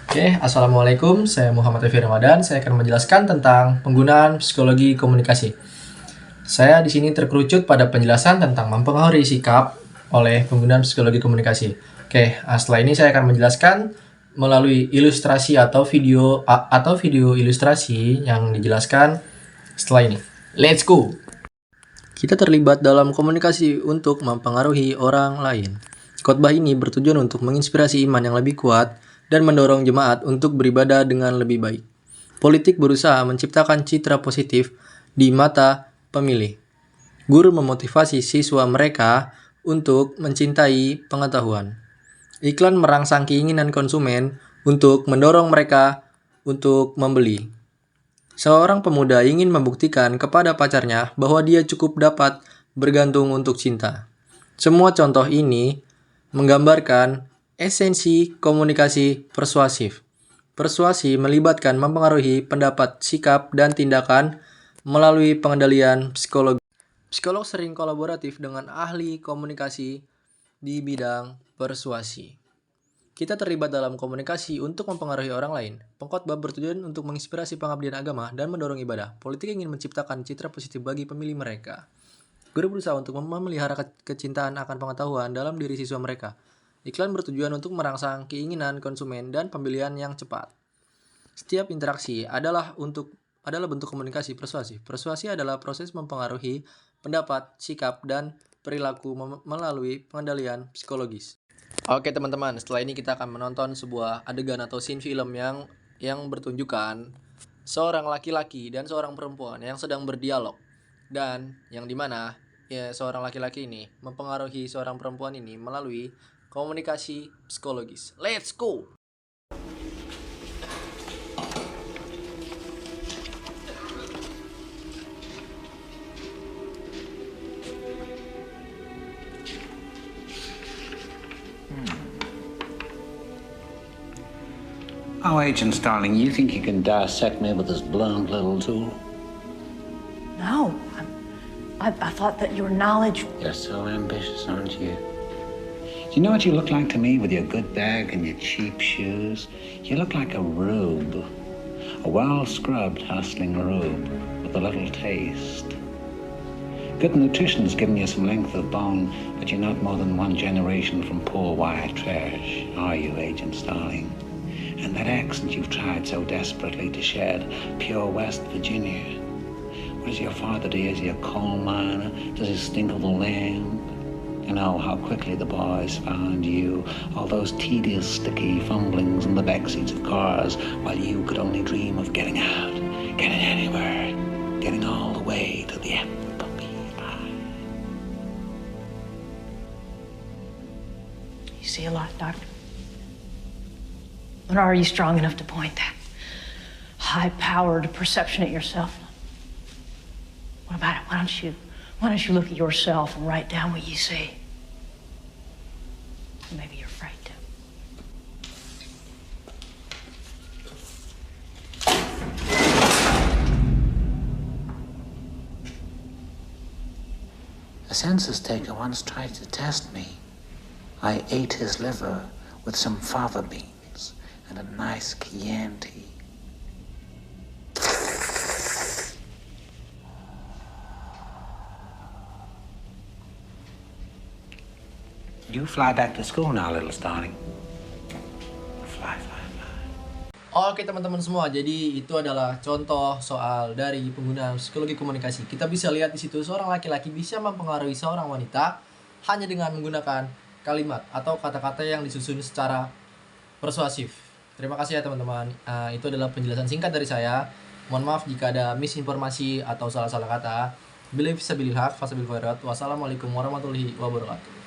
Assalamualaikum. Saya Muhammad Efi Ramadan. Saya akan menjelaskan tentang penggunaan psikologi komunikasi. Saya di sini terkerucut pada penjelasan tentang mempengaruhi sikap oleh penggunaan psikologi komunikasi. Setelah ini saya akan menjelaskan melalui ilustrasi atau video ilustrasi yang dijelaskan setelah ini. Let's go. Kita terlibat dalam komunikasi untuk mempengaruhi orang lain. Khotbah ini bertujuan untuk menginspirasi iman yang lebih kuat dan mendorong jemaat untuk beribadah dengan lebih baik. Politik berusaha menciptakan citra positif di mata pemilih. Guru memotivasi siswa mereka untuk mencintai pengetahuan. Iklan merangsang keinginan konsumen untuk mendorong mereka untuk membeli. Seorang pemuda ingin membuktikan kepada pacarnya bahwa dia cukup dapat bergantung untuk cinta. Semua contoh ini menggambarkan esensi komunikasi persuasif. Persuasi melibatkan mempengaruhi pendapat, sikap, dan tindakan melalui pengendalian psikologi. Psikolog sering kolaboratif dengan ahli komunikasi di bidang persuasi. Kita terlibat dalam komunikasi untuk mempengaruhi orang lain. Pengkhotbah bertujuan untuk menginspirasi pengabdian agama dan mendorong ibadah. Politik ingin menciptakan citra positif bagi pemilih mereka. Guru berusaha untuk memelihara kecintaan akan pengetahuan dalam diri siswa mereka. Iklan bertujuan untuk merangsang keinginan konsumen dan pembelian yang cepat. Setiap interaksi adalah bentuk komunikasi persuasif. Persuasi adalah proses mempengaruhi pendapat, sikap, dan perilaku melalui pengendalian psikologis. Oke teman-teman, setelah ini kita akan menonton sebuah adegan atau scene film yang bertunjukkan seorang laki-laki dan seorang perempuan yang sedang berdialog, dan yang dimana seorang laki-laki ini mempengaruhi seorang perempuan ini melalui komunikasi psikologis. Let's go! Oh, Agent Starling, you think you can dissect me with this blunt little tool? No. I thought that your knowledge... You're so ambitious, aren't you? Do you know what you look like to me with your good bag and your cheap shoes? You look like a rube. A well-scrubbed, hustling rube with a little taste. Good nutrition's given you some length of bone, but you're not more than one generation from poor white trash, are you, Agent Starling? And that accent you've tried so desperately to shed, pure West Virginia. What does your father do? Is he a coal miner? Does he stink of the land? You know how quickly the boys found you, all those tedious, sticky fumblings in the backseats of cars, while you could only dream of getting out, getting anywhere, getting all the way to the FBI. You see a lot, Doctor. But are you strong enough to point that high-powered perception at yourself? What about it? Why don't you look at yourself and write down what you see? Maybe you're afraid to. A census taker once tried to test me. I ate his liver with some fava beans and a nice Chianti. You fly back to school now, little Starling. Fly. Oke teman-teman semua, jadi itu adalah contoh soal dari penggunaan psikologi komunikasi. Kita bisa lihat di situ seorang laki-laki bisa mempengaruhi seorang wanita hanya dengan menggunakan kalimat atau kata-kata yang disusun secara persuasif. Terima kasih ya teman-teman. Itu adalah penjelasan singkat dari saya. Mohon maaf jika ada misinformasi atau salah-salah kata. Bila bisa bilil haq, fasabil khairat. Wassalamualaikum warahmatullahi wabarakatuh.